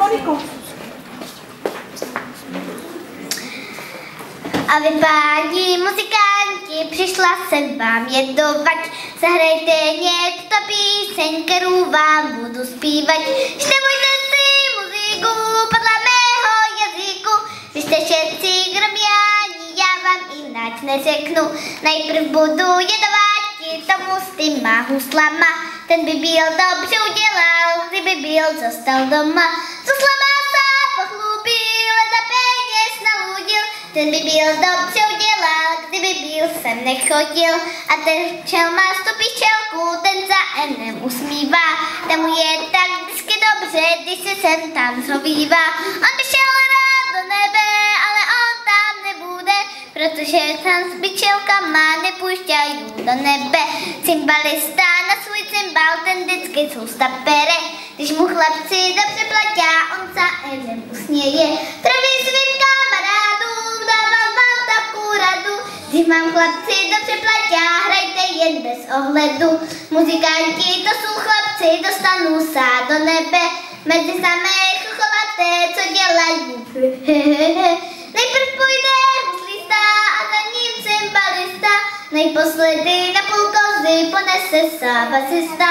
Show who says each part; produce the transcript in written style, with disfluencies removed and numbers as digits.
Speaker 1: Moniko.
Speaker 2: A vy páni muzikanti, přišla jsem vám jedovat. Zahrajte něco píseň, kterou vám budu zpívat. Števujte si muziku podle mého jazyku. Vy jste všetci gromiáni, já vám jinak neřeknu. Najprv budu jedovat tomu s týma huslama. Ten by byl dobře udělal, kdyby byl zostal doma. S huslama se pochlubил, za peněz naludil. Ten by byl dobře udělal, kdyby byl sem nechodil. A ten čel má stupičelku, ten za enem usmívá. Temu je tak vždycky dobře, když se sem tam zhovívá. On by šel rád do nebe, ale on tam nebude, protože tam s bičelkama nepoušťají do nebe. Cymbalista na svůj cymbal, ten vždycky sousta pere. Když mu chlapci dobře platí, on za enem usměje. Praví svým kamarádům, dávám vám takovou radu. Když vám chlapci dobře platí, hrajte jen bez ohledu. Muzikanti, to jsou chlapci, dostanou se do nebe. Mezi samé chocholaté, co dělají. Nejprv půjde huslista a za ním cymbalista. Nejposledy na půl kozy ponese se basista.